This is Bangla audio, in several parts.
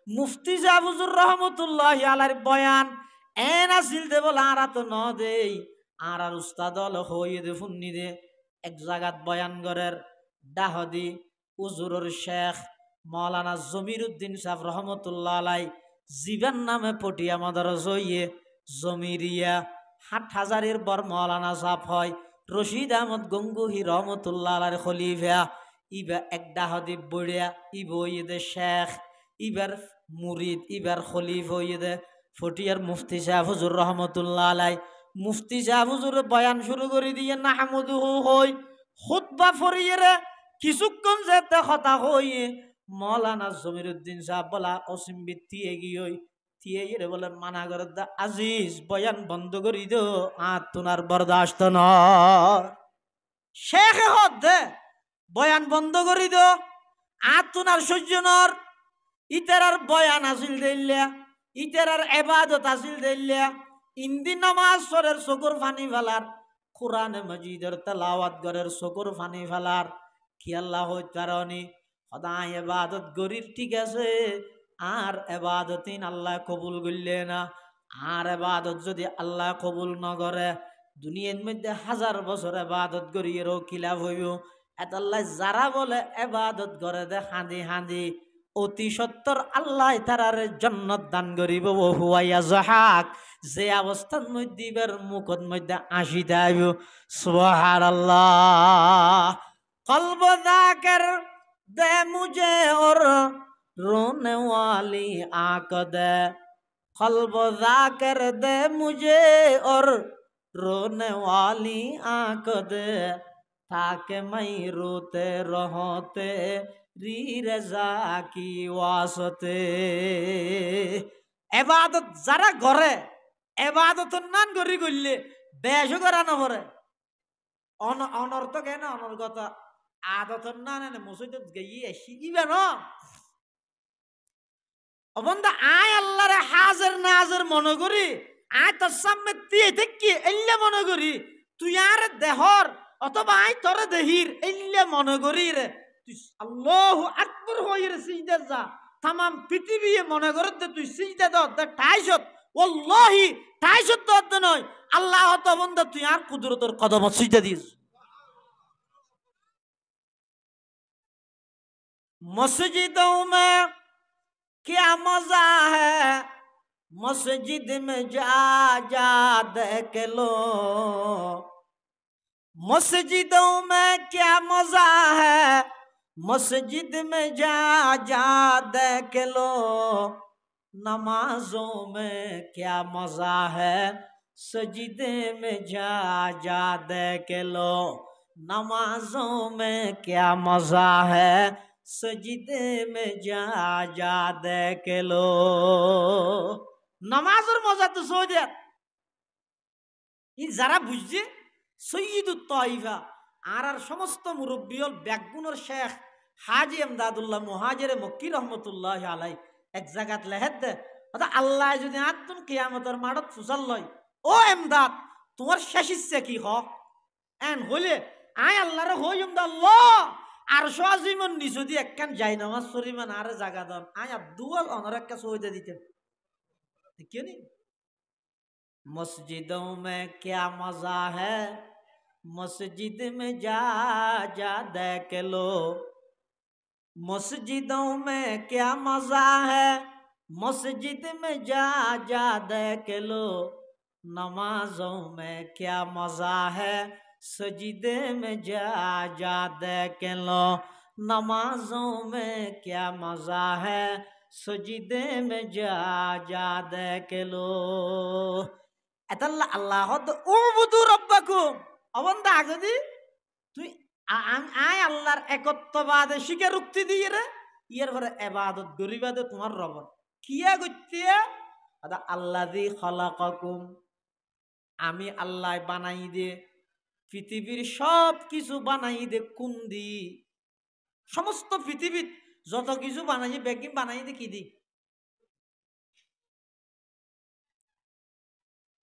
মুফতি সাহেব হুজুর রহমতুল্লাহি আলাইহির বয়ান এন আসিল দে বলে আরা তো ন দেই আর উস্তাদ হল হইয়ে দে ফুন্নি দে এক জায়গাত বয়ান গরের ডাহদি হুজুরের শেখ মাওলানা জমিরুদ্দিন সাহেব রহমতুল্লাহ আলাই জীবন নামে পটিয়া মাদারস হইয়ে জমিরিয়া হাটহাজারির বর মাওলানা সাহেব হয় রশিদ আহমদ গঙ্গুহি রহমতুল্লাহ আলাইহির খলিফা ইবা এক ডাহদি বড়িয়া ইব হইয়ে দে শেখ ইবার মুরিদ ইবার খলিফ হইয়ে দে ফটিয়ার মুফতি সাহেব হুজুর রহমতুল্লাহ আলাই মুফতি সাহেব হুজুর বয়ান শুরু করে দিয়ে নাহমুদুহু হই খুতবা ফরিয়ে রে কিছুক্ষণ যেতে কথা হইয়ে মৌলানা জমিরুদ্দিন সাহেব বলা অসীম বৃত্তি এগিয়ে তিয়ে রে বলে মানা করে দা আজিজ বয়ান বন্ধ করি দো আর তোমার বরদাস্ত নয় শেখ হদ দে বয়ান বন্ধ করি দো আর তোমার সহ্য নর ইতারার বয়ান আসিল দিল্লা ইতারার এবাদত আসিল দিল্লা ইন্দি নামাজ সরের চকুর ফানি ফেলার কোরআনে মজিদের তেলাওয়াত গরের চকুর ফানি ফেলার কি আল্লাহ কারণে সদায় এবাদত গরির ঠিক আছে আর এবাদতিন আল্লাহ কবুল করলে না আর এবাদত যদি আল্লাহ কবুল ন করে দুনিয়ার মধ্যে 1000 বছর এবাদত গরিয়েরও কি লাভ হইব এত আল্লাহ যারা বলে এবাদত করে দে হাঁদি হাঁদি অতি সত্তর আল্লাহ তারার জান্নাত দান করিব হুয়াইয়া জাহাক যে অবস্থার মধ্যে ইবার মুখত মধ্যে আসি দেব সুবহানাল্লাহ কলব যাকের দে মুঝে ওর रोने वाली आंख दे कल्ब जाकर दे मुझे और रोने वाली आंख दे ताकि मैं रोते रहते री रजा की वास्ते এবাদত যারা করে এবাদতের নাম করি করলে বেশ করা না পরে অনর্থ কেন অনর্গত আদতের না না মসজিদত গিয়ে আসি ইবে না অবন্ধা আয় আল্লাহরে হাজার নাজার মনে করি আয় তোর সামনে দিয়ে দেখি এল্লে মনে করি তুই আর দেহর অথবা আয় তোরে দেহির এল্লে মনে করি রে তুই আল্লাহু আকবার হয়ে রে সিজদা যা তাম পৃথিবী মনে করে তুই সিজদা দে ঠাইশত ওয়াল্লাহি ঠাইশত দত নয় আল্লাহ তো বন্ধা তুই আর কুদরতের কদম সিজদা দিস মসজিদों में क्या मजा है मस्जिद में जा जा देख लो मस्जिदों में क्या मजा है मस्जिद में जा जा देख लो नमाजों में क्या मजा है सजदे में जा जा देख लो नमाजों में क्या मजा है सजदे में जा जा देख लो নামাজের মজা তো সৌদিয়াত ই যারা বুঝছে সৈয়দুত তাইফা আর সমস্ত মুরব্বী হল ব্যাগুনের শেখ হাজি এমদাদুল্লাহ মুহাজিরে মক্কি রহমতুল্লাহ আলাই এক জায়গাত লেহেদ দে আল্লাহ যদি আতুন কিয়ামতের মাঠত ফুসাল লয় ও এমদাদ তোমার শেষ ইচ্ছা কি হ এন হলে আয় আল্লাহরে হই আল্লাহ আর আজিমন নি যদি একখান যাই নামাজ পরিমাণ আরে জাগা দন আয় আব্দুল অনর একটা সহিদা দিতেন क्यों नहीं मस्जिदों में क्या मजा है मस्जिद में जा जा देख लो मस्जिदों में क्या मजा है मस्जिद में जा जा देख लो नमाजों में क्या मजा है सजदे में जा जा देख लो नमाजों में क्या मजा है सजदे में जा जा देख लो এতাল্লা আল্লাহ উবুদু রব্বাকুম অবন্দা যদি তুই আয় আল্লাহর একত্ববাদে স্বীকারোক্তি দিয়ে রে ইয়ের পরে ইবাদত গরিবাদে তোমার রব কিয়া গত্যিয়া আদা আল্লাযী খালাকাকুম আমি আল্লাহ বানাই দে পৃথিবীর সব কিছু বানাই দে কোন দি সমস্ত পৃথিবীর যত কিছু বানাই বেগিন বানাই দে কি দি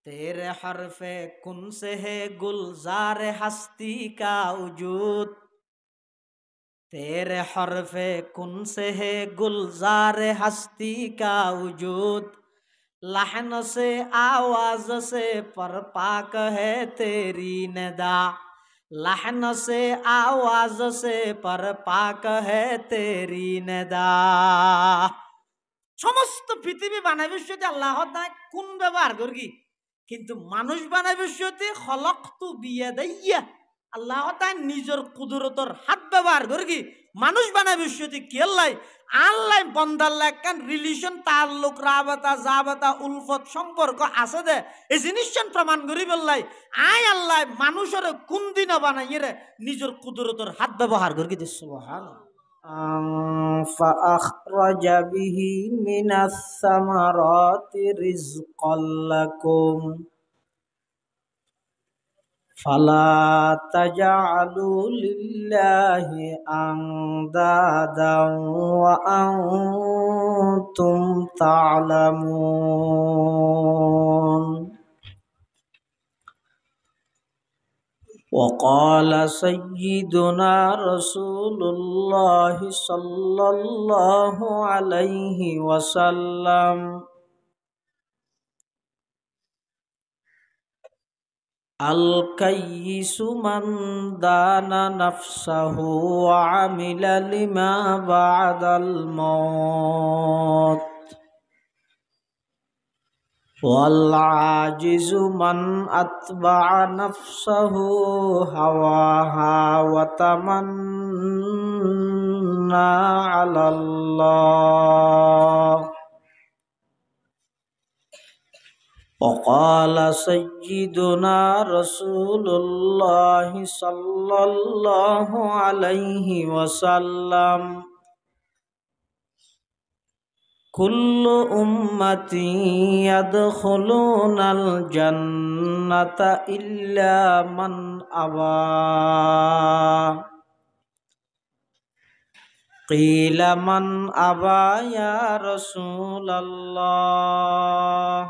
तेरे हरफे कुन से है गुलजार हस्ती का वजूद तेरे हरफे कुन से है गुलजार हस्ती का वजूद, लहन से आवाज से परपाक है तेरी निदा, लहन से आवाज से परपाक है तेरी निदा। সমস্ত পৃথিবী বানাই বিশ্বতে আল্লাহ তাআলা কোন ব্যবহার করি, কিন্তু মানুষ বানাই বিশ্বতে খলকতু বিয়াদাইয়া, আল্লাহ তাআলা নিজের কুদরতর হাত ব্যবহার করি মানুষ বানাই বিশ্বতে কি আল্লাহ আল্লাহ বন্দার লাগান রিলেশন তাল্লুক রাবাতা জাবাতা উলফত সম্পর্ক আছে দে এই জিনিসটা প্রমাণ করি বললাই আয় আল্লাহ মানুষের কোন দিন বানাইয়ে রে নিজের কুদরতর হাত ব্যবহার করি দিস সুবহানাল্লাহ। فأخرج به من الثمرات رزقا لكم فلا تجعلوا لله أندادا وأنتم تعلمون. وقال سيدنا رسول الله صلى الله عليه وسلم الكيس من دان نفسه وعمل لما بعد الموت، والعاجز من أتبع نفسه هواها وتمنى على الله. وقال سيدنا رسول الله صلى الله عليه وسلم كل أمتي يدخلون الجنة إلا من أبى. قيل من أبى يا رسول الله؟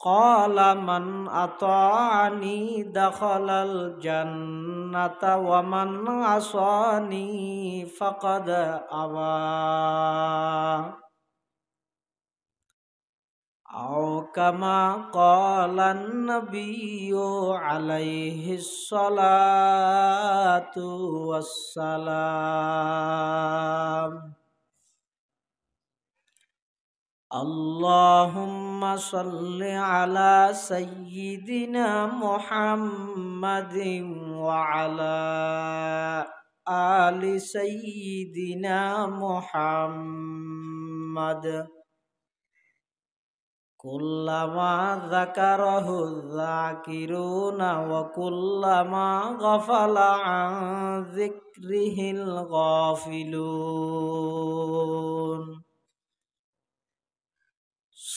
قال من أطاعني دخل الجنة ومن عصاني فقد أبى. أو كما قال النبي عليه الصلاة والسلام. اللهم صل على سيدنا محمد وعلى آل سيدنا محمد كلما ذكره الذاكرون وكلما غفل عن ذكره الغافلون.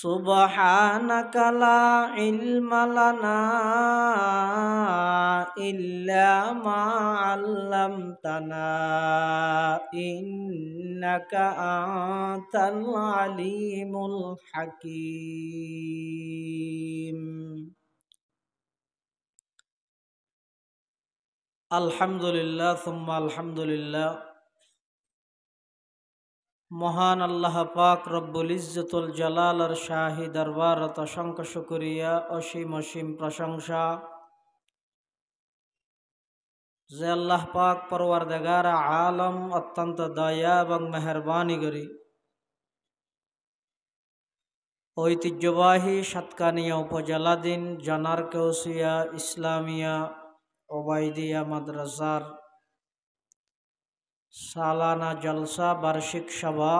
سبحانك لا علم لنا إلا ما علمتنا إنك أنت العليم الحكيم. الحمد لله ثم الحمد لله. মহান আল্লাহ পাক রব্বুল ইজ্জতুল জালালের শাহী দরবারত অসংখ্য শুকরিয়া, অসীম অসীম প্রশংসা যে আল্লাহ পাক পরওয়ারদিগার আলম অত্যন্ত দয়া এবং মেহরবানি করি ঐতিহ্যবাহী সাতকানিয়া উপজেলাধীন জানার কৌসিয়া ইসলামিয়া ওবাইদিয়া মাদ্রাসার সালানা জলসা বার্ষিক সভা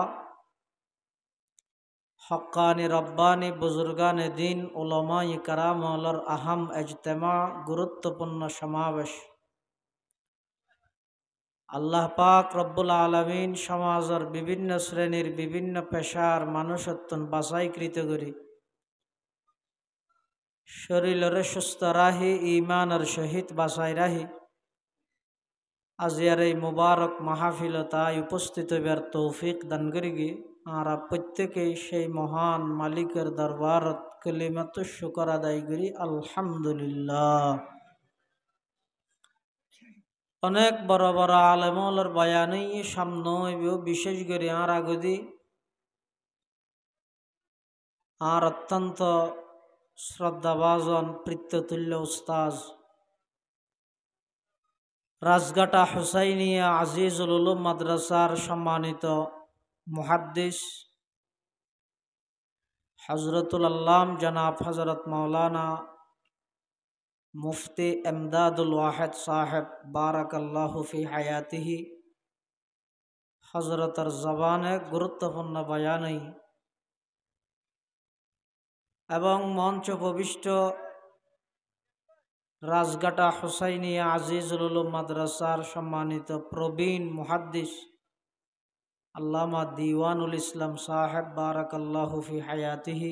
হক্কানি রব্বানি বুজুর্গানে দিন উলামায়ে কেরামের আহম ইজতেমা গুরুত্বপূর্ণ সমাবেশ। আল্লাহ পাক রব্বুল আলামিন সমাজের বিভিন্ন শ্রেণীর বিভিন্ন পেশার মানুষত্বন বাছাইকৃত করি শরীরের সুস্থ রাহি ইমানের সহিত বাছাই রাহি আজিয়ার এই মুবারক মাহফিল তাই উপস্থিত হইবার তৌফিক দান করিগি। আর প্রত্যেকেই সেই মহান মালিকের দরবারত কালিমাতু শুকর আদায় করি আলহামদুলিল্লাহ। অনেক বড় বড় আলেমুলের বয়ানই সামনে হইব, বিশেষ করে আর আগদি আর অত্যন্ত শ্রদ্ধাভাজন প্রীত্যতুল্য উস্তাজ রাজগাটা হুসাইনিয়া আজিজুল উলুম মাদ্রাসার সম্মানিত মুহাদ্দিস হজরতুল আল্লাম জনাব হজরত মৌলানা মুফতি এমদাদুল ওয়াহেদ সাহেব বারাকাল্লাহু ফি হায়াতিহি হজরতের জবানে গুরুত্বপূর্ণ বয়ানই এবং মঞ্চ প্রবিষ্ট রাজগাটা হুসাইনিয়া আজিজুল উলুম মাদ্রাসার সম্মানিত প্রবীণ মুহাদ্দিস আল্লামা দিওয়ানুল ইসলাম সাহেব বারাকাল্লাহু ফি হায়াতিহি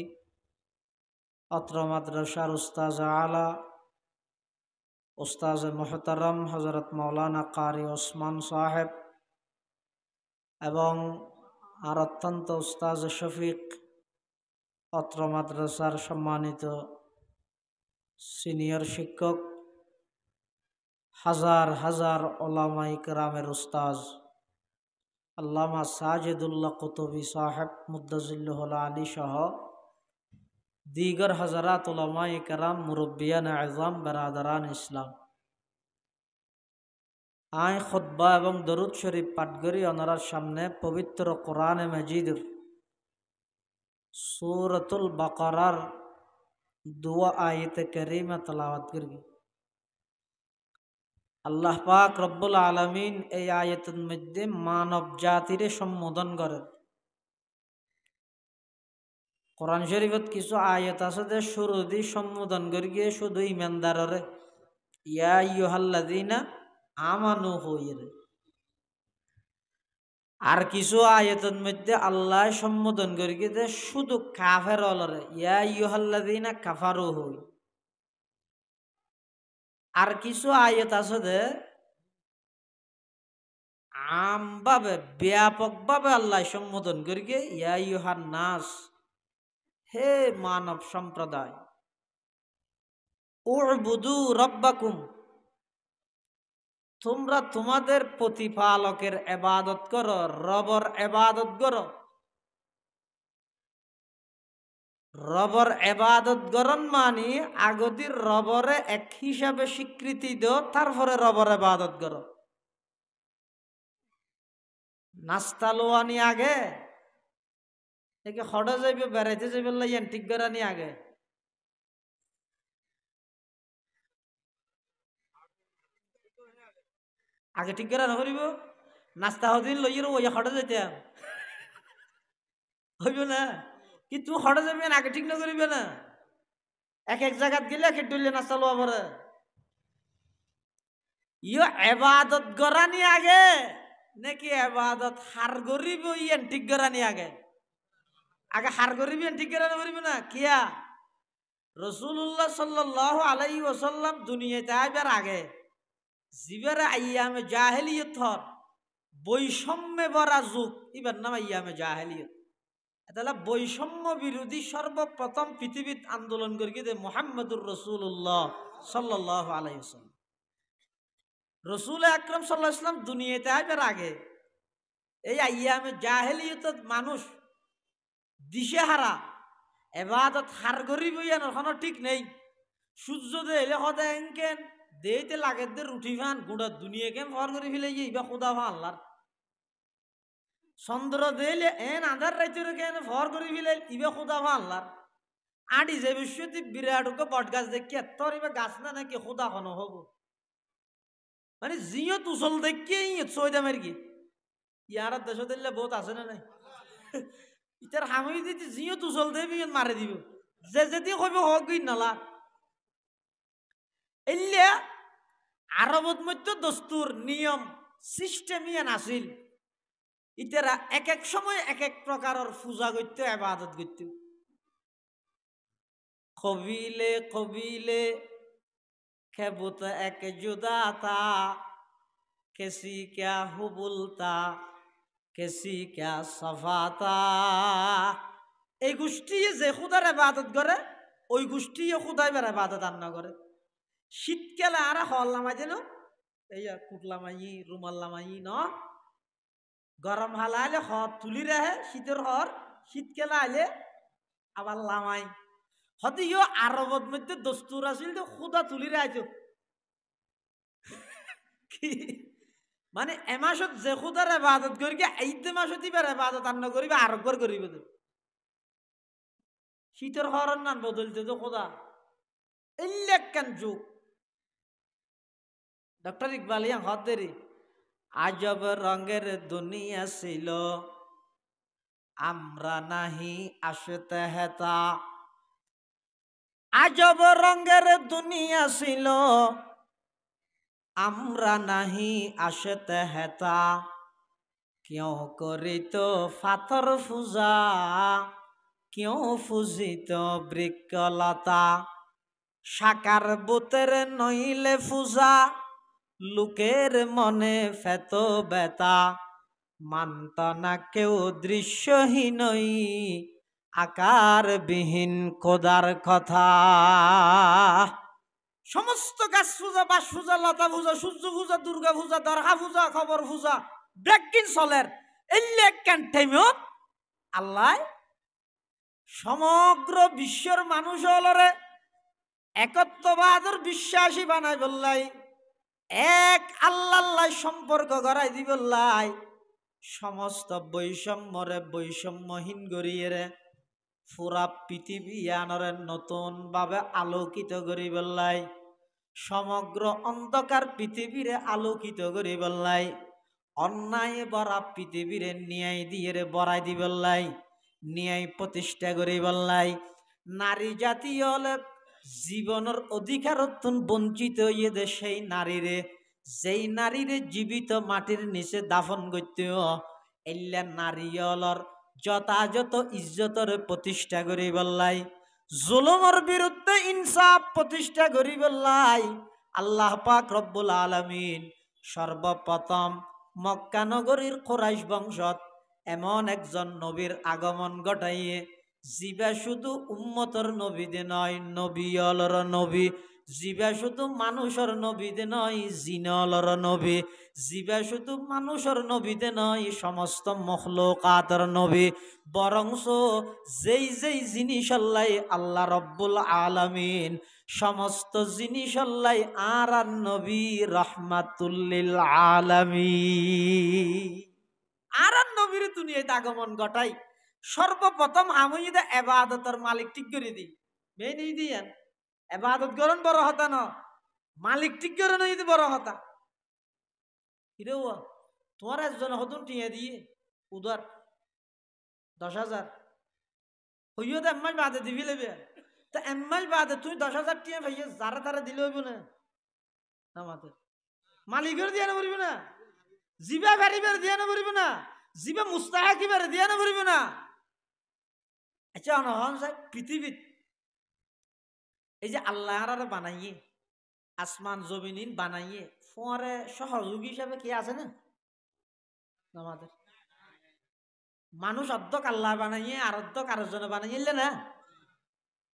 অত্র মাদ্রাসার উস্তাজ আলা উস্তাজ মুহতারাম হজরত মৌলানা কারি ওসমান সাহেব এবং আর অত্যন্ত উস্তাজ শফিক অত্র মাদ্রাসার সম্মানিত সিনিয়র শিক্ষক হাজার হাজার ওলামায়ে কেরামের উস্তাজ আল্লামা সাজিদুল্লাহ কুতুবী সাহেব মুদ্দাজিল্লাহুল আলী সহ দিগর হাজারাত উলামায়ে কেরাম মুরব্বিয়ান আযম বারাদারান ইসলাম আয় খুতবা এবং দরুদ শরীফ পাঠ করি ওনার সামনে পবিত্র কোরআনে মাজিদের সূরাতুল বাকারার দুয়া আয়াতে কারিমা তেলাওয়াত করি। আল্লাহ পাক রব্বুল আলামিন এই আয়াতের মধ্যে মানব জাতিরে সম্বোধন করেন। কোরআন শরীফত কিছু আয়াত আছে যে শুরু দিয়ে সম্বোধন করি গিয়ে শুধু ইমানদাররে ইয়া আইয়ুহাল্লাযীনা আমানু হইরে, আর কিছু আয়াতের মধ্যে আল্লাহ সম্বোধন করি গিয়ে যে শুধু কাফের অলরে ইয়া আইয়ুহাল্লাযীনা কাফারু হই। আর কিছু আয়াত আছে যে আমভাবে ব্যাপকভাবে আল্লাহ সম্বোধন করি গিয়ে ইয়া আইয়ুহান নাস, হে মানব সম্প্রদায়, উ'বুদু রাব্বাকুম, তোমরা তোমাদের প্রতিপালকের ইবাদত করো, রবের ইবাদত করো। রবের ইবাদত করন মানে আগদির রবরে এক হিসাবে স্বীকৃতি দাও, তারপরে রবের ইবাদত করো। নাস্তা লোয়ানি আগে একে হড়ে যাইবে, বেড়াইতে যাইবে লাইয়েন ঠিক বেড়ানি আগে আগে ঠিক করে নকরিব। নাস্তা হদিন লইয়ের ওই হড়ে যাইতাম হইব না কি তুই হড়ে যাবি আগে ঠিক নকরিবে না। এক এক জায়গাত গেলে এক ডুললে নাস্তা লোয়া পরে ইয় এবাদত গরানি আগে নাকি এবাদত হার গরিব ইয়েন ঠিক গরানি আগে? আগে হার গরিব ইয়েন ঠিক গরানি করিব না কিয়া রাসূলুল্লাহ সাল্লাল্লাহু আলাইহি ওয়াসাল্লাম দুনিয়াতে আইবার আগে জিবারে আইয়ামে জাহেলিয়ত হর বৈষম্যে ভরা যুগ, ইবার নাম আইয়ামে জাহেলিয়ত। এটা বৈষম্য বিরোধী সর্বপ্রথম পৃথিবীত আন্দোলন করি দে মুহাম্মদুর রাসূলুল্লাহ সাল্লাল্লাহু আলাইহি ওয়াসাল্লাম। রসুল আকরাম সাল্লাল্লাহু আলাইহি ওয়াসাল্লাম দুনিয়াতে আইবার আগে এই আইয়ামে জাহেলিয়ত মানুষ দিশেহারা এবাদত হার গরিব ইয়ানো ঠিক নেই। সূর্য দে এলে সদায় এনকেন দেইতে লাগে দে রুটি ফান গুড়া দুনিয়া কেন ভর করে ফেলে ইবা খুদা ভা আল্লাহর। চন্দ্র দেইলে এন আধার রাইতে কেন ভর করে ফেলে ইবা খুদা ভা আল্লাহর। আডি যে বিশ্বতি বিরাট বট গাছ দেখি তোর ইবা গাছ না নাকি খুদা হন হব মানে জিও তুসল দেখি সৈদামের কি ইয়ার দেশ দিলে বহুত আছে না নাই ইতার হামি দিতে জিও তুসল দেবি মারে দিব যে যেদি কইব হোক নালা এলিয়া আরবত মধ্য দস্তুর নিয়ম সিস্টেম ইয়ান আছিল। ইতারা এক এক সময় এক এক প্রকারের পূজা করতে ইবাদত করত। কবিলে কবিলে খেবুত এক জুদা তা কেসি ক্যা হুবুলতা কেসি ক্যা সফাতা। এই গোষ্ঠী যে খুদার ইবাদত করে ওই গোষ্ঠী খুদাইবার ইবাদত আর না করে। শীতকালে আর হল নামাই যেন এই কুটলামাই রুমাল্লামাই ন গরম হালাইলে হর তুলি রাহে শীতের হর শীতকালে আইলে আবার লামাই হয়তো আরবত মধ্যে দস্তুর আছিল তো খুদা তুলি রাইতো কি মানে এমাসত যে খুদার ইবাদত করি এইতে মাসত ইবার ইবাদত আন্ন করিবে আরেকবার করিবে তো শীতের হরন নান বদলতে তো খোদা এল্লেকান যুগ ডক্টর ইকবাল ইয়াং হদেরি আজব রঙের দুনিয়া ছিল আমরা নাহি আসতে হেতা আজব রঙের দুনিয়া ছিল আমরা নাহি আসতে হেতা কেউ করিত পাথর পূজা কেউ পূজিত বৃক্ষলতা সাকার বুতের নইলে পূজা লোকের মনে ফেত বেতা মানত না কেউ দৃশ্যহীনই আকারবিহীন খোদার কথা সমস্ত গাছ পূজা বাস পূজা লতা পূজা সূর্য পূজা দুর্গা পূজা দরগা পূজা খবর পূজা ব্যাকিন চলের এল্লে টাইমত আল্লাহ সমগ্র বিশ্বের মানুষ হলরে একত্ববাদের বিশ্বাসী বানাই বললাই এক আল্লাহ সম্পর্ক গড়াই দি বললাই সমস্ত বৈষম্যরে বৈষম্যহীন গড়িয়ে পুরা পৃথিবী আনরে নতুন ভাবে আলোকিত করি বললাই সমগ্র অন্ধকার পৃথিবীরে আলোকিত করি বললাই অন্যায় বরা পৃথিবীরে ন্যায় দিয়ে বড়াই দি বললাই ন্যায় প্রতিষ্ঠা করি বললাই নারী জাতীয় জীবনের অধিকার বঞ্চিত হইয়ে দে সেই নারীরে যেই নারীরে জীবিত মাটির নিচে দাফন করতে এল্লা নারীয়লর যথাযথ ইজ্জতর প্রতিষ্ঠা করি বললাই জুলুমের বিরুদ্ধে ইনসাফ প্রতিষ্ঠা করি বললাই আল্লাহ পাক রব্বুল আলামিন সর্বপ্রথম মক্কা নগরীর কুরাইশ বংশত এমন একজন নবীর আগমন ঘটাইয়ে জিবা শুধু উম্মতর নবীদে নয় নবীলর নবী জিবা শুধু মানুষের নবীদে নয় জিনলর নবী জিবা শুধু মানুষের নবীদে নয় সমস্ত মখলুকাতের নবী বরংস যেই যেই জিনিস আল্লাহ রব্বুল আলামিন সমস্ত জিনিস আর নবী রহমাতুল্লিল আলামিন আর নবীর দুনিয়াতে আগমন ঘটাই সর্বপ্রথম আমি যদি এবাদতের মালিক ঠিক করে দিই মেয়ে নিয়ে দিয়েন এবাদত করেন বড় হতা ন মালিক ঠিক করে নিয়ে বড় হতা হিরে তোমার একজন হতুন টিয়া দিয়ে উদার 10,000 হইও তো এম্মাই বাদে দিবি লেবে তা এম্মাই বাদে তুই 10,000 টিয়া ভাইয়া যারা তারা দিলে হইব না আমাদের মালিকের দিয়ে না বলবি না জিবা ফেরিবার দিয়ে না বলবি না জিবা মুস্তাহাকিবার দিয়ে না বলবি না আচ্ছা অনহন সাহেব পৃথিবীত এই যে আল্লাহর বানাইয়ে আসমান জমিন বানাইয়ে ফোয়ারে সহযোগী হিসাবে কি আছে না আমাদের মানুষ অর্ধক আল্লাহ বানাইয়ে আর অর্ধক আরেকজনে বানাইলে না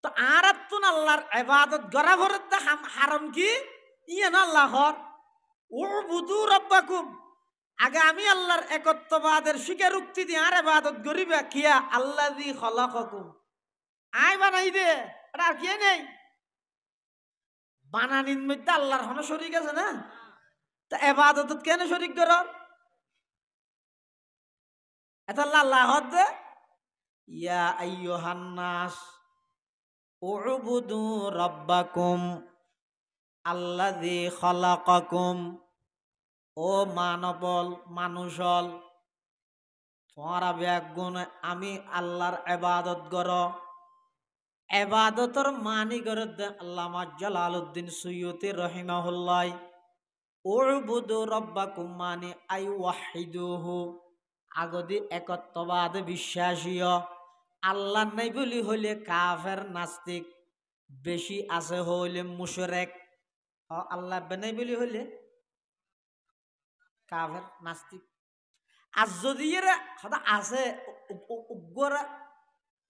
তো আর তুন আল্লাহর ইবাদত গড়া ভরত হারাম কি ইয়ে না আল্লাহর উবুদু রাব্বাকুম আগে আমি আল্লাহর একত্ববাদের স্বীকারোক্তি দিয়ে আর ইবাদত করিবা কিয়া আল্লাযী খলাকাকুম আই বানাই দে এটা আর কি নেই বানানির মধ্যে আল্লাহর হন শরীক আছে না তা ইবাদত কেন শরীক করার এটা আল্লাহ দে ইয়া আইয়ুহান নাস উবুদু রাব্বাকুম আল্লাযী খলাকাকুম ও মানবল মানুষল তোমারা ব্যাগুণ আমি আল্লাহর ইবাদত করো ইবাদতর মানি করে আল্লামা জালালউদ্দিন সুয়ুতি রাহিমাহুল্লাহ উবুদু রাব্বাকুম মানে আই ওয়াহিদুহু আগদি একত্ববাদ বিশ্বাসীয় আল্লাহ নাই বলি হইলে কাফের নাস্তিক বেশি আছে হইলে মুশরিক আল্লাহ নাই বলি হইলে কাফের নাস্তিক আর যদি এরা কথা আছে উগ্গরা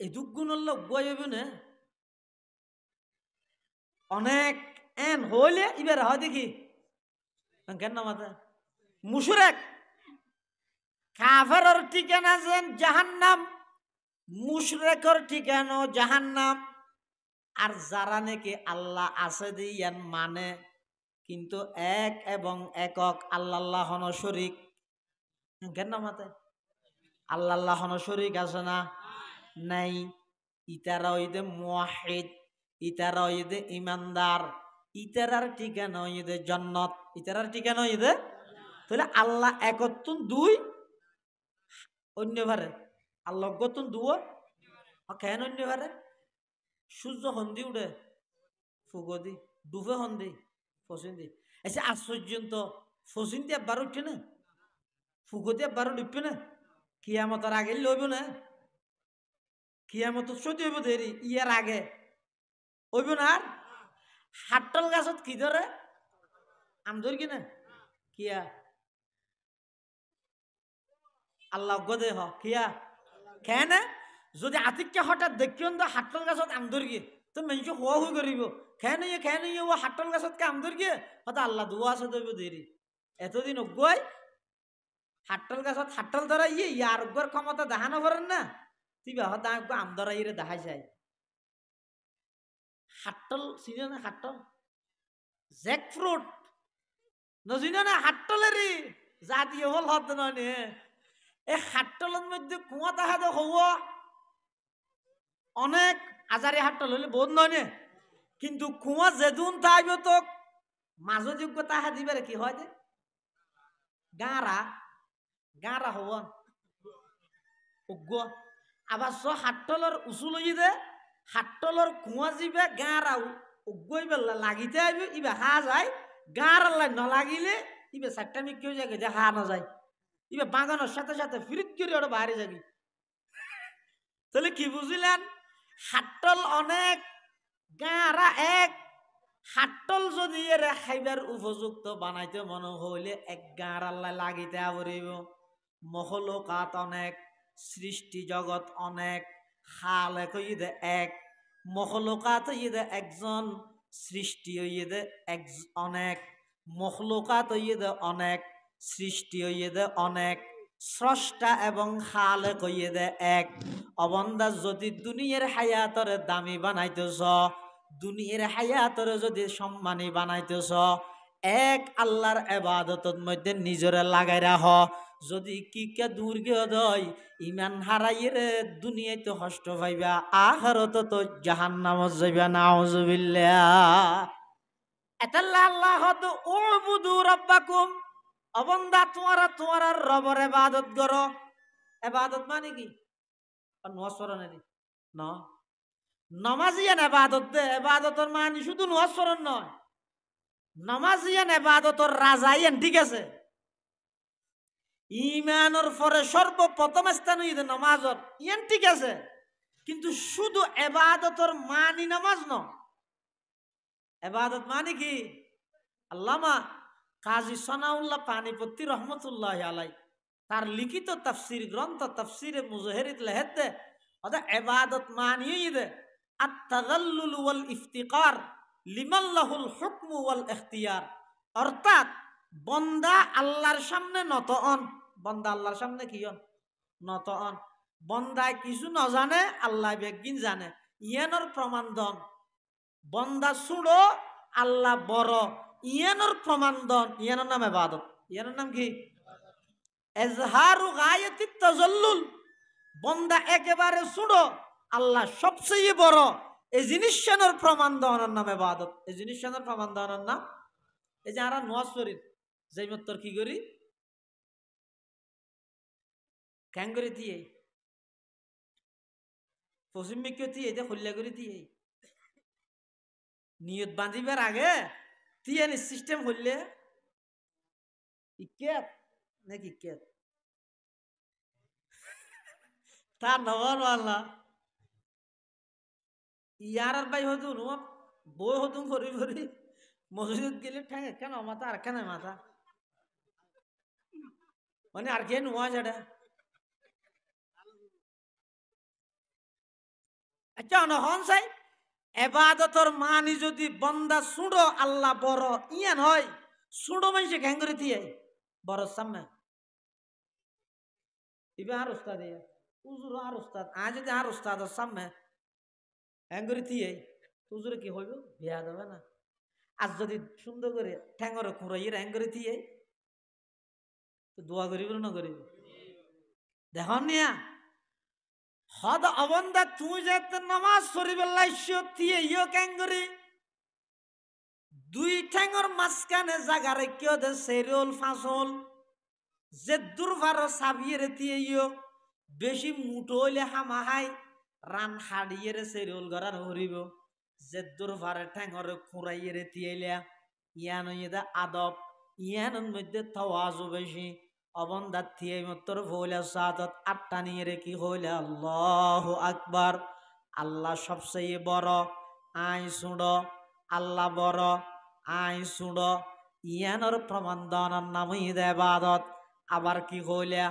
এই দুগুণ হল উগ্গইবে না অনেক এন হইলে এবার হয় দেখি কেন মাথা মুশরিক কাফেরের ঠিকানা যেন জাহান্নাম, মুশরিকের ঠিকানা জাহান্নাম। আর যারা নাকি আল্লাহ আছে দিয়ান মানে কিন্তু এক এবং একক আল্লাহ হন শরীক, কেন মাতে আল্লাহ হন শরীক আছে না নাই? ইতারা হইতে মুওয়াহিদ, ইতারা হইতে ইমানদার, ইতারার ঠিকানা হইতে জান্নাত, ইতারার ঠিকানা হইতে। তাহলে আল্লাহ একতুন দুই অন্য ভারে আল্লাহ গতুন দুও কেন অন্য ভারে? সূর্য হন্দি উঠে ফুগদি ডুবে হন্দি ফসিন্দি এসে আশ্চর্য তো ফসিন্দি একবার উঠে না, ফুগদি একবার ডুববে না, কিয়ামতের আগে লইব না, কিয়ামত সত্যি হইব দেরি ইয়ার আগে হইব না। আর হাটল গাছত কি ধরে আম ধরি কিনা কিয়া আল্লাহ গদে হ কিয়া কেন? যদি আতিককে হঠাৎ দেখিও তো হাটল গাছত আম ধরি গিয়ে তো মানুষ হওয়া হয়ে করিব খেন ও হাটল গাছত কে আম ধরি গিয়ে হয়তো আল্লাহ দুয়া আছে দইব দেরি এতদিন অজ্ঞই হাটল গাছত হাটল ধরা ইয়ার অজ্ঞর ক্ষমতা দেখানো পারেন না, তুই হয়তো আম ধরা ইয়ে দেখাই যায়। হাটল চিনে না? হাটল জ্যাক ফ্রুট নজিনা না হাটলেরই জাতীয় ফল হত নয়। এই হাটলের মধ্যে কুয়া দেখা তো হব অনেক আজারি হাটল হলে বোধ নয়, কিন্তু কুয়া যেদুন তাইব তো মাঝ যোগ্য তাহা দিবে কি হয় যে গাঁরা গাঁরা হব অজ্ঞ। আবার হাটলের উচুল দে হাটলের কুয়া যাবে গাঁরা অজ্ঞই বেলা লাগিতে আইব ইবে হা যায় গাঁর নলাগিলে ইবে চারটা মিক্কি হয়ে যায় যে হা না যায়, ইবে বাগানোর সাথে সাথে ফিরিত করে ওটা বাইরে যাবি। তাহলে কি বুঝিলেন? হাটল অনেক গাঁরা এক। হাটল যদি এর খাইবার উপযুক্ত বানাইতে মনে হইলে এক গাঁর আল্লাহ লাগিতে আবরিব। মহলকাত অনেক, সৃষ্টি জগৎ অনেক, খাল হইদে এক, মহলকাত হইদে একজন, সৃষ্টি হইদে এক অনেক, মহলকাত হইদে অনেক, সৃষ্টি হইদে অনেক, স্রষ্টা এবং খালেক হইদে এক। অবন্দা যদি দুনিয়ার হায়াতরে দামি বানাইতেছ, দুনিয়ার হায়াতরে যদি সম্মানী বানাইতেছ, এক আল্লাহর ইবাদতের মধ্যে নিজরে লাগাই রাখ। যদি কিকে দূর গিয়ে দয় ইমান হারাইরে দুনিয়াতে কষ্ট পাইবা, আখিরাতে তো জাহান্নামত যাইবা। নাউজুবিল্লাহ। এতাল্লাহ আল্লাহ হদ উবুদু রাব্বাকুম। অবন্দা তোমার রবের ইবাদত করো। ইবাদত মানে কি? নওয়াজরণের ন নমাজিয়ান ইবাদত দে। ইবাদতের মানে শুধু নওয়াজরণ নয়, নমাজিয়ান ইবাদতের রাজাইয়ান, ঠিক আছে? ইমানের পরে সর্বপ্রথম স্থান হইতে নামাজর ইয়ান, ঠিক আছে? কিন্তু শুধু ইবাদতের মানি নামাজ ন। ইবাদত মানে কি? আল্লামা কাজী সানাউল্লাহ পানিপত্তি রহমতুল্লাহ আলাই তার লিখিত তাফসির গ্রন্থ তাফসিরে মুজাহিরিত লেহেতে অদা ইবাদত মানিয়ে দে আত-তাযাল্লুল ওয়াল ইফতিকার লিমান লাহুল হুকমু ওয়াল ইখতিয়ার। অর্থাৎ বন্দা আল্লাহর সামনে নত অন। বন্দা আল্লাহর সামনে কি অন? নত অন। বন্দায় কিছু ন জানে, আল্লাহ বেগিন জানে, ইয়ানোর প্রমাণ দন। বন্দা ছুড়ো, আল্লাহ বড়, ইয়ানোর প্রমাণ দন। ইয়ানোর নাম ইবাদত। ইয়ানোর নাম কি? এজহারু গায়াতিত তাজাল্লুল। বন্দা একেবারে ছুড়ো, আল্লাহ সবচেয়ে বড়, এই জিনিসটার প্রমাণ দেওয়ার নাম ইবাদত। এই জিনিসটার প্রমাণ দেওয়ার নাম। এই যে আমরা নোয়াজ করি যেই মত্তর কি করি ক্যাং করে দিয়ে পশ্চিম বিজ্ঞ দিয়ে খুল্লা করে দিয়ে নিয়ত বাঁধিবার আগে তিয়ানি সিস্টেম হইলে ইকেত নাকি ইকেত তার নগর আল্লাহ ইয়ার আর ভাই হতো নো বই হতো ভরি ভরি মসজিদ গেলে ঠেঙে কেন মাথা আর কেন মাথা মানে আর কে নোয়া সেটা। আচ্ছা নহন চাই এবাদতর মানি যদি বন্দা সুড়ো আল্লাহ বড় ইয়ান হয়, ছোট মানুষে ঘ্যাং করে দিয়ে বড় সামনে ইবে আর উস্তাদ উজুর আর উস্তাদ আজ যদি আর উস্তাদ সামনে ঘ্যাং করে দিয়ে উজুরে কি হইব বিয়া দেবে না। আর যদি সুন্দর করে ঠ্যাঙ্গরে কুড়াইয়ে হ্যাং করে দিয়ে তো দোয়া করিব না করিব দেখুন নিয়া হদ অবন্দা তুই যেতে নামাজ শরীফের লাইসিও দিয়ে ইয়ো ক্যাং করি দুই ঠ্যাঙ্গর মাঝখানে জায়গা রেখেও দে সেরল ফাঁসল যে দুর্ভার সাবিয়ে দিয়ে ইয়ো বেশি মুটো হইলে হামাহাই রান হাড়িয়ে সেরল গড়ার হরিব যে দুর্ভারে ঠ্যাঙ্গরে খুঁড়াইয়ে দিয়ে ইয়ান ইদা আদব ইয়ানোর মধ্যে তাওয়াজু বেশি অবন্দা থিয়ে মতর হইলে সাদত আটটা নিয়ে রে কি হইলে আল্লাহু আকবার আল্লাহ সবচেয়ে বড় আই শুড় আল্লাহ বড় আই শুড় ইয়ানোর প্রমাণ দানার নামই ইবাদত আবার কি হইলে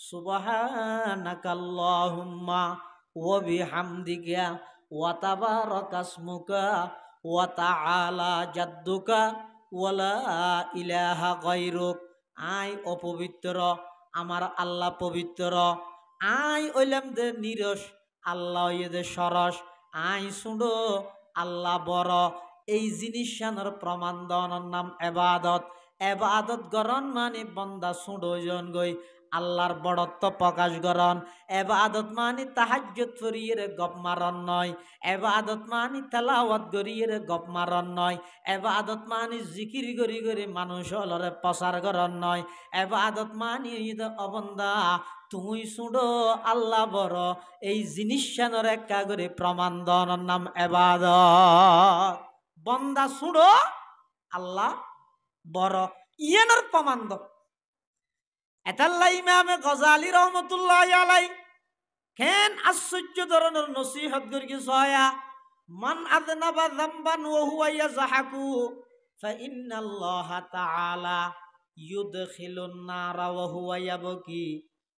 সুবহানাকাল্লাহুম্মা ওয়া বিহামদিকা ওয়া তাবারাকাসমুকা ওয়া তাআলা জাদ্দুকা ওয়ালা ইলাহা গায়রুক আই অপবিত্র আমার আল্লাহ পবিত্র আই ওইলাম দে নিরস আল্লাহ দে সরস আই শুনো আল্লাহ বড় এই জিনিসটার প্রমাণ দেওয়ার নাম এবাদত এবাদত গরণ মানে বন্দা শুঁড়ো জন গই আল্লাহর বড়ত্ব প্রকাশ করন এবাদত মানে তাহাজ্জুদ করিয়ে গপ মারন নয় এবাদত মানে তেলাওয়াত করিয়ে গপ মারন নয় এবাদত মানে জিকির করি করে মানুষ হলরে প্রচার করন নয় এবাদত মানে অবন্দা তুই শুনো আল্লাহ বড় এই জিনিসটার একটা করে প্রমাণ দেওয়ার নাম এবাদত বন্দা শুনো আল্লাহ বড় ইয়ানোর প্রমাণ দ এতাল্লা ইমামে গজালি রহমতুল্লাহ আলাই কেন আশ্চর্য ধরনের নসিহত করি সয়া মান আযনাবা যামবান ওয়া হুয়া ইয়াযহাকু ফাইন্নাল্লাহা তাআলা ইউদখিলুন নারা ওয়া হুয়া ইয়াবকি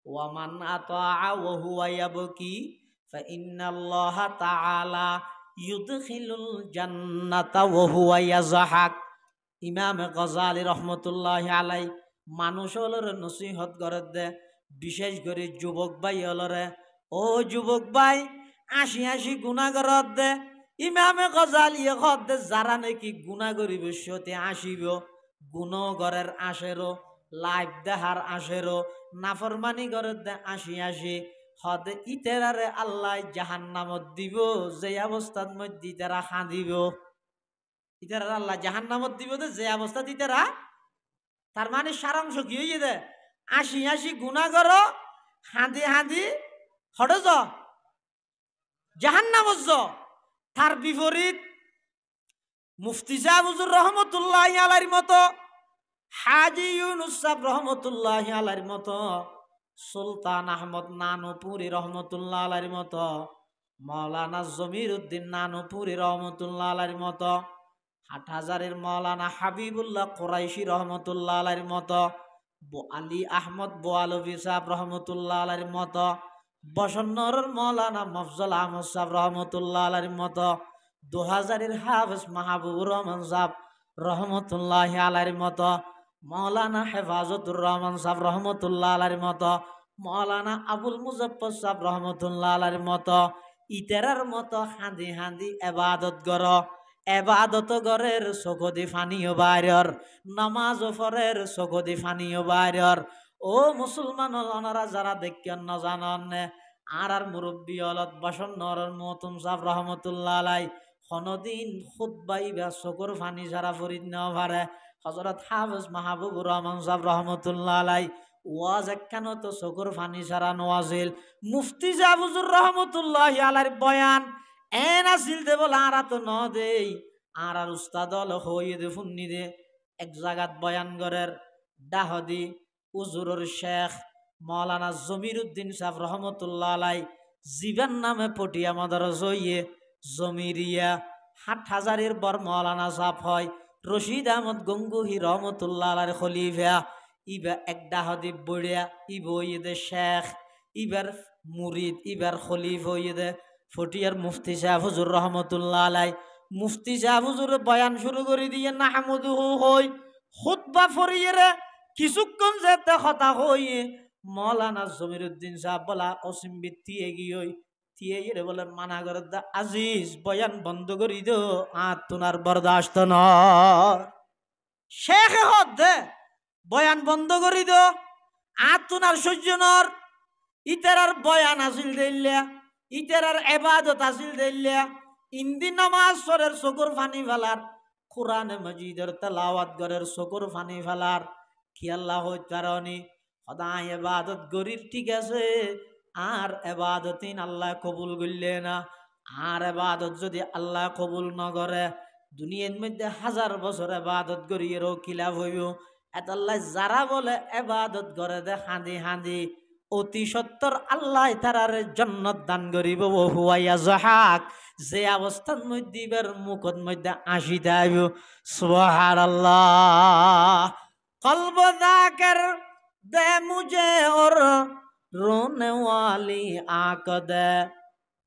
ওয়া মান আতাআ ওয়া হুয়া ইয়াবকি ফাইন্নাল্লাহা তাআলা ইউদখিলুল জান্নাতা ওয়া হুয়া ইয়াযহাক ইমামে গজালি রহমতুল্লাহ আলাই মানুষ হলরে নসিহত করে দে বিশেষ করে যুবক ভাই হলরে ও যুবক ভাই আশি আশি গুণা করত দে ইমামে গজালি হত দে যারা নাকি গুণা করিব সতে আসিব গুণগরের আসেরো লাইফ দেহার আসেরো নাফরমানি করে দে আশি আশি হদ ইতেরারে আল্লাহ জাহান্নামত দিব যে অবস্থার মধ্যে ইতেরা খাঁদিব ইতেরা আল্লাহ জাহান্নামত দিব যে অবস্থা ইতেরা তার মানে সারাংশ কি হয়ে দে আশি আশি গুণা করো হাঁদি হাঁদি হটে য জাহান্নামত য তার বিপরীত মুফতি সাহেব হুজুর রহমতুল্লাহ আলাইহির মতো হাজী ইউনুস সাহেব রহমতুল্লাহ আলাইহির মতো সুলতান আহমদ নানুপুরি রহমতুল্লাহ আলাইহির মতো মাওলানা জমির উদ্দিন নানুপুরি রহমতুল্লাহ আলাইহির মতো হাটহাজারের মাওলানা হাবিবুল্লাহ কুরাইশি রহমতুল্লাহ আলাইহির মতো আলী আহমদ বোয়ালবি সাহেব রহমতুল্লাহ আলাইহির মতো বসন্নরের মাওলানা মফজল আহমদ সাহেব রহমতুল্লাহ আলাইহির মতো 2000-এর হাফেজ মাহবুবুর রহমান সাহেব রহমতুল্লাহ আলাইহির মতো মাওলানা হেফাজতুর রহমান সাহেব রহমতুল্লাহ আলাইহির মতো মাওলানা আবুল মুজফফর সাহেব রহমতুল্লাহ আলাইহির মতো ইতেরার মতো হাঁদি হাঁদি ইবাদত করো এবাদত গরের চকদি ফানিও বাইরর নামাজ ফরের চকদি ফানিও বাইরর ও মুসলমান ওনারা যারা দেখেন না জানান আর মুরব্বী অলত বসন্নর মতুম সাহেব রহমতুল্লাহ আলাই কোনদিন খুতবাই বা চকুর ফানি যারা ফরিদ নেওয়া পারে হযরত হাফেজ মাহবুবুর রহমান সাহেব রহমতুল্লাহ আলাই ওয়াজ একখান তো চকুর ফানি ছাড়া নোয়াজিল মুফতি সাহেব হুজুর রহমতুল্লাহ আলাইহির বয়ান এন আসিল দে বল আরা তো ন দেই আর উস্তাদ হইয়ে দে ফুন্নি দে এক জায়গাত বয়ান গরের ডাহদি উজুরের শেখ মাওলানা জমির উদ্দিন সাহেব রহমতুল্লাহ আলাই জীবন নামে পটিয়া মাদার জইয়ে জমিরিয়া হাটহাজারের বর মাওলানা সাহেব হয় রশিদ আহমদ গঙ্গুহি রহমতুল্লাহ আলাইহির খলিফা ইবা এক ডাহদি বড়িয়া ইব হইয়ে দে শেখ ইবার মুরিদ ইবার খলিফ হইয়ে দে ফটিয়ার মুফতি সাহেব হুজুর রহমতুল্লাহ আলাই মুফতি সাহেব হুজুর বয়ান শুরু করে দিয়ে নাহমুদুহু হই খুতবা খুতবা ফরিয়ে রে কিছুক্ষণ যেতে কথা হইয়ে মৌলানা জমিরুদ্দিন সাহেব বলা অসীম বৃত্তি এগিয়ে তিয়ে রে বলে মানা করে দা আজিজ বয়ান বন্ধ করি দো আর তোমার বরদাস্ত নয় শেখ হদ দে বয়ান বন্ধ করি দো আর তোমার সহ্য নর ইতারার বয়ান আসিল দিল্লা ইতারার এবাদত আসিল দিল্লা ইন্দি নামাজ সরের চকুর ফানি ফেলার কোরআনে মজিদের তেলাওয়াত গরের চকুর ফানি ফেলার কি আল্লাহ কারণে সদায় এবাদত গরির ঠিক আছে আর এবাদতিন আল্লাহ কবুল করলে না আর এবাদত যদি আল্লাহ কবুল ন করে দুনিয়ার মধ্যে 1000 বছর এবাদত গরিয়েরও কি লাভ হইব এত আল্লাহ যারা বলে এবাদত করে দে হাঁদি হাঁদি অতি সত্তর আল্লাহ তারার জান্নাত দান করিব হুয়াইয়া জাহাক যে অবস্থার মধ্যে বের মুখত মধ্যে আসি দেব সুবহানাল্লাহ কলব যাকের দে মুঝে ওর रोने वाली आंख दे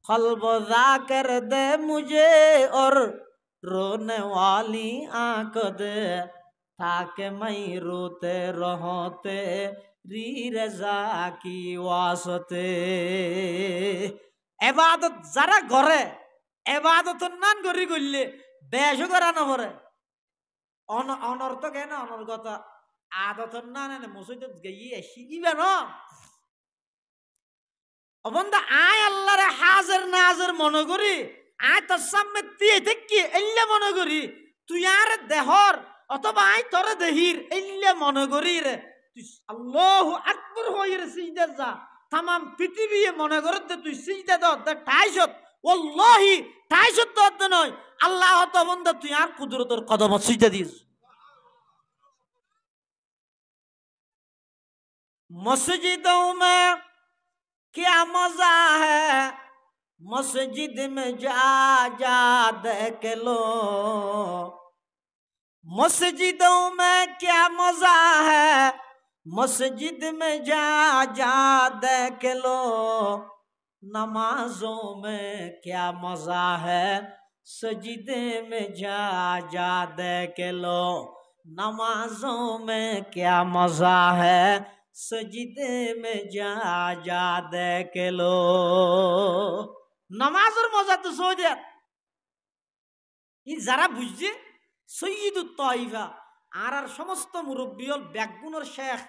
कल्ब जाकर दे मुझे और रोने वाली आंख दे ताकि मैं रोते रहते री रजा की वास्ते এবাদত যারা করে এবাদত নান করি করলে বেশ করা না পরে অনর্থ কেন অনর্গত আদত না না মসজিদত গিয়ে আসি ইবে না অবন্দা আয় আল্লাহরে হাজির নাজির মনে করি আয় তোর সামনে দিয়ে দেখি এল্লে মনে করি তুই আর দেহর অথবা আয় তোরে দেহির এল্লে মনে করি রে তুই আল্লাহু আকবার হয়ে রে সিজদা যা তাম পৃথিবী মনে করে তুই সিজদা দে ঠাইশত ওয়াল্লাহি ঠাইশত দে নয় আল্লাহ তো বন্দা তুই আর কুদরতের কদম সিজদা দিস মসজিদों में क्या मजा है मस्जिद में जा जा देख लो मस्जिदों में क्या मजा है मस्जिद में जा जा देख लो नमाजों में क्या मजा है सजदे में जा जा देख लो नमाजों में क्या मजा है सजदे में जा जा देख लो নামাজের মজা তো সৌদি ই যারা বুঝছে সৈয়দুত তাইফা আর সমস্ত মুরব্বী হল ব্যাগুনের শেখ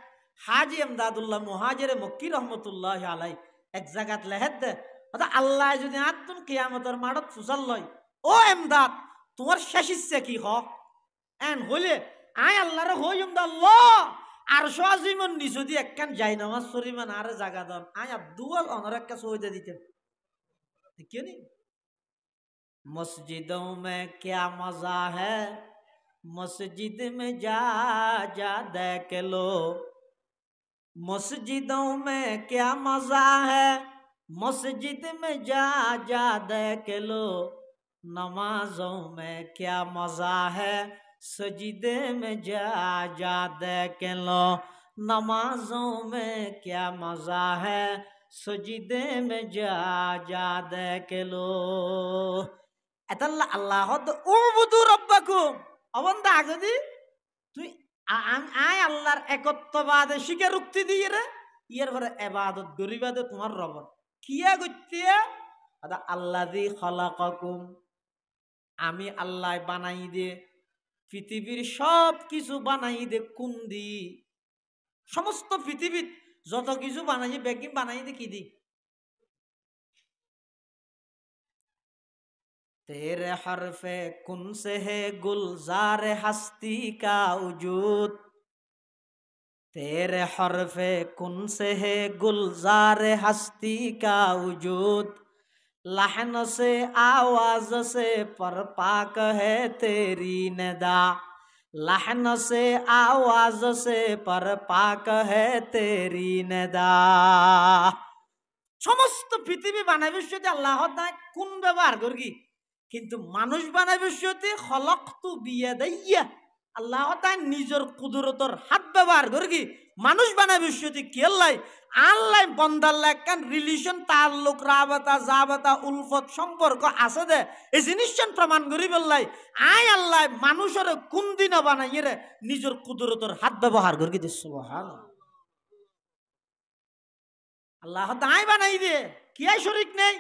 হাজি এমদাদুল্লাহ মুহাজিরে মক্কি রহমতুল্লাহ আলাই এক জায়গাত লেহেদ দে আল্লাহ যদি আতুন কিয়ামতের মাঠত ফুসাল লয় ও এমদাদ তোমার শেষ ইচ্ছা কি হ এন হলে আয় আল্লাহরে হইম দা আল্লাহ আর সোয়াজিমন নি যদি একখান যাই নামাজ পরিমাণ আরে জায়গা দন আয় আব্দুল অনর একটা সইদা দিতেন क्यों नहीं मस्जिदों में क्या मजा है मस्जिद में जा जा देख लो मस्जिदों में क्या मजा है मस्जिद में जा जा देख लो नमाजों में क्या मजा है सजदे में जा जा देख लो नमाजों में क्या मजा है सजदे में जा जा देख लो এতাল্লা আল্লাহ উবুদু রব্বাকুম অবন্দা যদি তুই আয় আল্লাহর একত্ববাদে শিখে রুক্তি দিয়ে রে ইয়ের পরে ইবাদত গরিবাদে তোমার রব কিয়া গত্যে আদা আল্লাযী খালাকাকুম আমি আল্লাহ বানাই দে পৃথিবীর সব কিছু বানাই দে কোন দি সমস্ত পৃথিবীর যত কিছু বানাই বেগিন বানাই দে কি দি तेरे हरफे कुन से है गुलजार हस्ती का वजूद तेरे हरफे कुन से है गुलजार हस्ती का वजूद लहन से आवाज से पर पाक है तेरी नदा लहन से आवाज से पर पाक है तेरी नदा समस्त पृथ्वी बानाबे যদি আল্লাহ তাআলা কোন ব্যবহার করগি কিন্তু মানুষ বানাবে সত্যি খলকতু বিয়াদাইয়া আল্লাহ তাই নিজের কুদরতর হাত ব্যবহার করে কি মানুষ বানায় বিশ্বতি কি আল্লাহ বন্দাল্লাহ একখান রিলেশন তাল্লুক রাবাতা জাবাতা উলফত সম্পর্ক আছে দে এই জিনিসটা প্রমাণ করি বললাই আয় আল্লাহ মানুষের কোন দিন বানাইয়ে রে নিজের কুদরতর হাত ব্যবহার করে কি সুবহানাল্লাহ আল্লাহ তাই বানাই দিয়ে কি আই শরীক নেই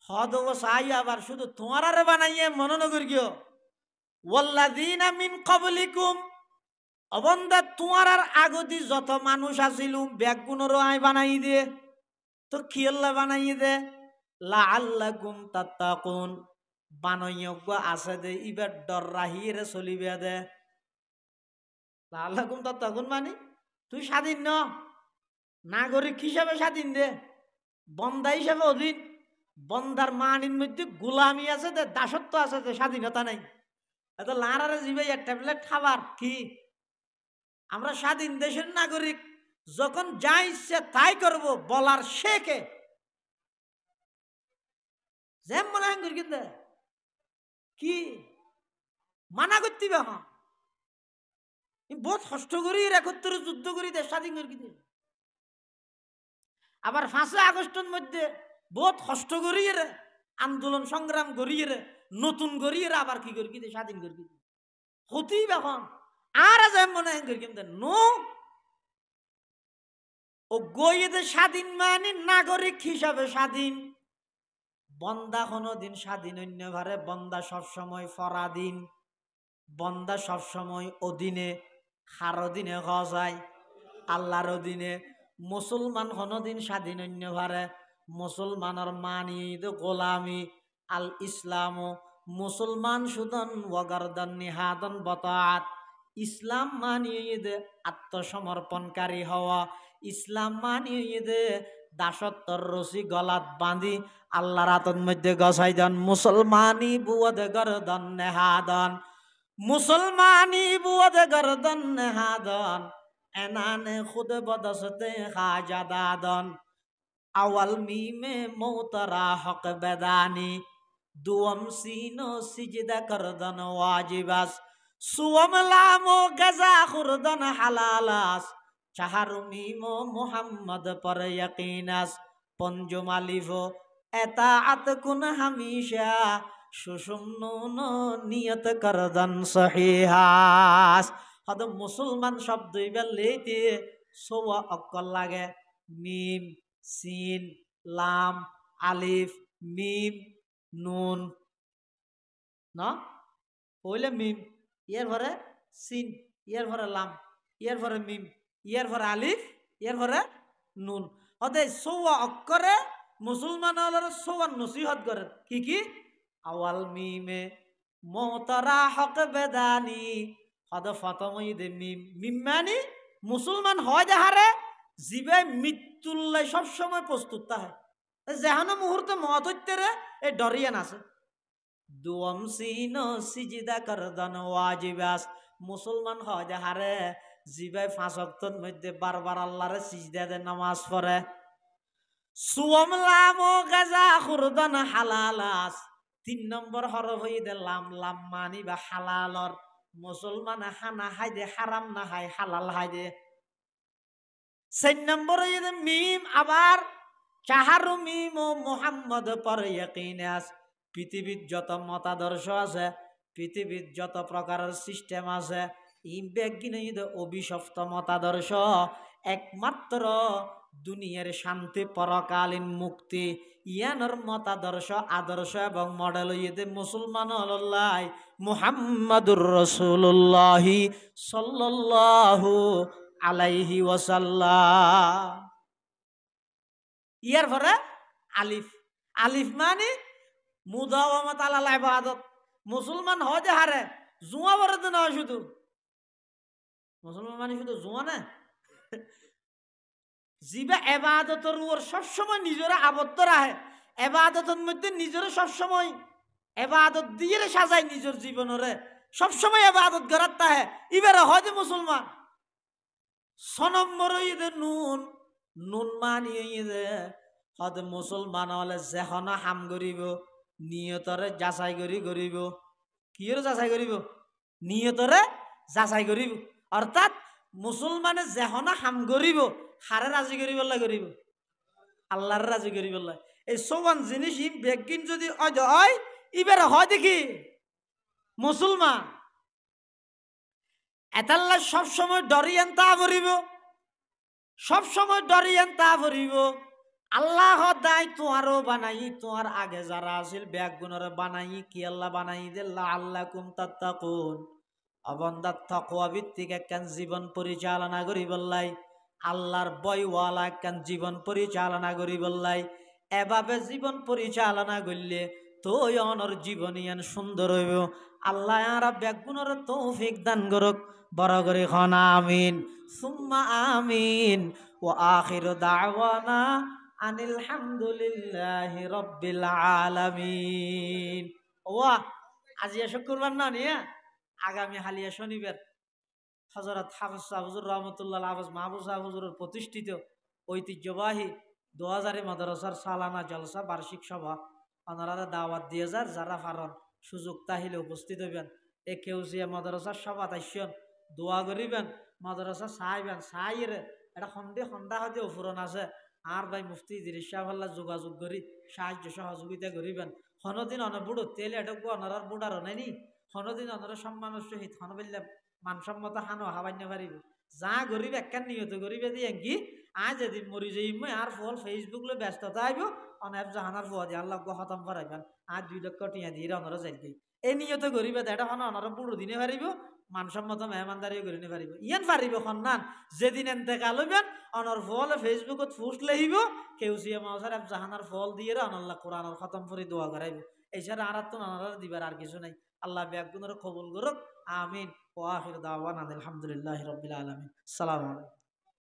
হদ ও সাই আবার শুধু তোমার আরে বানাইয়ে মনোনগর গিয়ে ওয়াল্লাযীনা মিন ক্বাবলিকুম অবন্দা তোমার আর আগতি যত মানুষ আছিল ব্যাগুনেরও আই বানাই দে তো কি আল্লাহ বানাই দে লাআল্লাকুম তাত্তাকুন বানয়োগ্য আছে দে ইবার ডর রাহিরে চলিবে দে লাআল্লাকুম তাত্তাকুন মানে তুই স্বাধীন ন নাগরিক হিসাবে স্বাধীন দে বন্দা হিসাবে অধীন বন্দার মানির মধ্যে গোলামি আছে দে দাসত্ব আছে দে স্বাধীনতা নাই এত লাড়ারে জিবে এক ট্যাবলেট খাবার কি আমরা স্বাধীন দেশের নাগরিক যখন যা ইচ্ছে তাই করব বলার শেখে যেম মনে হয় কিন্তু কি মানা করতে হ্যাঁ বহুত কষ্ট করি ৭১ যুদ্ধ করি দেশ স্বাধীন করে আবার ৫ আগস্টের মধ্যে বহুত কষ্ট করিয়ে রে আন্দোলন সংগ্রাম করিয়ে রে নতুন করিয়ে রে আবার কি করি স্বাধীন করি হতেই এখন আর যেম মনে হয় কিন্তু নো ও গইয়েতে স্বাধীন মানে নাগরিক হিসাবে স্বাধীন বন্দা কোনদিন স্বাধীন অন্য ভারে বন্দা সবসময় পরাধীন বন্দা সবসময় অধীনে খার অধীনে হওয়া যায় আল্লাহর অধীনে মুসলমান কোনদিন স্বাধীন অন্য ভারে মুসলমানের মানি গোলামি আল ইসলাম মুসলমান সুদন ওয়াগারদান নিহাদন বতাত ইসলাম মানিয়ে দে আত্মসমর্পণকারী হওয়া ইসলাম মানিয়ে দে দাসত্বর রশি গলাত বাঁধি আল্লাহর হাতের মধ্যে গসাই দেন মুসলমানি বুয়াদে গরদন নেহাদন মুসলমানি বুয়াদে গরদন নেহাদন এনানে খুদ বদসতে খাজাদাদন আওয়াল মিমে মৌতরা হক বেদানি দুয়ম সিনো সিজদা করদন ওয়াজিবাস সুয়ম লামো গাজা খুরদন হালালাস চাহারু মিমো মুহাম্মদ পর ইয়াকিনাস পঞ্জম আলিফো এতাআত কুন হামিশা সুষুম নুন নিয়ত করদন সহিহাস হদ মুসলমান শব্দ ইবালেতে সোয়া অক্কল লাগে মিম সিন লাম আলিফ মিম নুন না হইলে মিম ইয়ার ভরে সিন ইয়ার ভরে লাম ইয়ার ভরে মিম ইয়ার ভরে আলিফ ইয়ার ভরে নুন হদে সোয়া অক্ষরে মুসলমান হলার সোয়া নসিহত করে কি আওয়াল মিমে মোহতারা হক বেদানি হদ ফতমই দে মিম মিম মানে মুসলমান হয় দেহারে জীবে মৃত্যুল্লাই সবসময় প্রস্তুত তাহে যেহানো মুহূর্তে মত হইতে এই ডরিয়ান আছে দুয়ম সিন সিজিদা করদন ওয়াজিবাস মুসলমান হয় দেহারে জিবাই ৫ ওয়াক্তের মধ্যে বারবার আল্লাহরে সিজদা দে নামাজ পড়ে সুয়ম লাম গাজা খুরদন হালালাস ৩ নম্বর হরফ হইদে লাম লাম মানি বা হালালর মুসলমান হানা হাইদে হারাম না হাই হালাল হাইদে ৪ নম্বর হইদে মিম আবার চাহারু মিম মুহাম্মদ পর ইয়াকিনাস পৃথিবীর যত মতাদর্শ আছে পৃথিবীর যত প্রকারের সিস্টেম আছে এই বিজ্ঞানীদের অভিশপ্ত মতাদর্শ একমাত্র দুনিয়ার শান্তি পরকালীন মুক্তি ইয়ানোর মতাদর্শ আদর্শ এবং মডেল ইয়েতে মুসলমান আল্লাহ মুহাম্মাদুর রাসূলুল্লাহ সাল্লাল্লাহু আলাইহি ওয়াসাল্লাম ইয়ার পরে আলিফ আলিফ মানে মুদাওয়ামাত আলাল ইবাদত মুসলমান হয় যে হারে জুয়া বরদ না শুধু মুসলমান মানে শুধু জুয়া না জিবা ইবাদতের উপর সবসময় নিজেরা আবদ্ধ রাখে ইবাদতের মধ্যে নিজেরা সবসময় ইবাদত দিয়ে সাজায় নিজের জীবনরে সবসময় ইবাদত করার তাহে এবারে হয় যে মুসলমান সনম্বর ঈদে নুন নুন মানিয়ে ঈদে হদ মুসলমান হলে যেখন হাম করিব নিয়তরে যাচাই করিব কিয়র যাচাই করিব নিয়তরে যাচাই করিব। অর্থাৎ মুসলমানে যেহনা হাম করিব হারে রাজি করিব করিব আল্লাহর রাজি করিব। এই সবান জিনিস ইম বেগিন যদি হয় ইবার হয় দেখি মুসলমান এতাল্লা সবসময় ডরিয়েন তা করিব, সবসময় ডরিয়েন তা করিব। আল্লাহ দায় তোমারও বানাই, তোমার আগে যারা আছিল ব্যাগ গুণরে বানাই কি আল্লাহ বানাই দিল্লা আল্লাহ কুম তাত্তাকুন অবন্দার তাকওয়া ভিত্তিক একখান জীবন পরিচালনা করি বললাই, আল্লাহর বয়ওয়ালা একখান জীবন পরিচালনা করি বললাই। এভাবে জীবন পরিচালনা করলে তো অনর জীবনিয়ান সুন্দর হইব। আল্লাহ আর ব্যাগুণর তৌফিক দান করুক। বড় করে খন আমিন সুম্মা আমিন। ও আখির দাওয়ানা আনিল হামদুলিল্লাহি রাব্বিল আলামিন। ওয়া আজি শুক্রবার না নিয়া আগামী হালিয়া শনিবার হযরত হাফেজ সাহেব হুজুর রহমাতুল্লাহ হাফেজ মাহবুব সাহেব হুজুরের প্রতিষ্ঠিত ঐতিহ্যবাহী 2000 মাদ্রাসার সালানা জলসা বার্ষিক সভা ওনারা দাওয়াত দিয়ে যারা পারেন সুযোগ তাহিলে উপস্থিত হইবেন। এ কেউজিয়া মাদ্রাসার সভা তাইছেন দোয়া করিবেন, মাদ্রাসা চাইবেন চাইয়ের এটা সন্ধ্যা হয়তো অফুরন আছে। আর ভাই মুফতি ইদ্রিস সাহেব আল্লাহ যোগাযোগ করি সাহায্য সহযোগিতা করিবেন। হনদিন অনবুড়ো তেলে এটা অনারার বুড়ার নেনি হনদিন অনরা সম্মানের সহিত হন বললাম মানসম্মত হানো হাবান্য পারিব। যা গরিব একখান নিয়ত গরিবে দিয়ে কি আজ এদিন মরি যাই আর ফল ফেসবুক লো ব্যস্ততা আইব অনেক জাহানার ফুয়া দিয়ে আল্লাহ খতম করাইবেন আর 2 লক্ষ টিয়া দিয়ে অনরা যাই এই নিয়ত গরিবে এটা হন অনরা বুড়ো দিনে পারিব, মানসম্মত মেহমানদারিও করিনে পারিব। ইয়ান পারিব সন্ধান যেদিন এতেকাল হইবেন অনর ফল ফেসবুকত পোস্ট লিখিব কেউসিয়া মাউসার জাহানার ফল দিয়ে অনাল্লাহ কোরআনের খতম করে দোয়া করাইব। এছাড়া আর তো অনারা দিবার আর কিছু নাই। আল্লাহ ব্যাগুনের কবুল করুক আমিন। ওয়া আখির দাওয়ানা আলহামদুলিল্লাহি রাব্বিল আলামিন। আসসালামু আলাইকুম।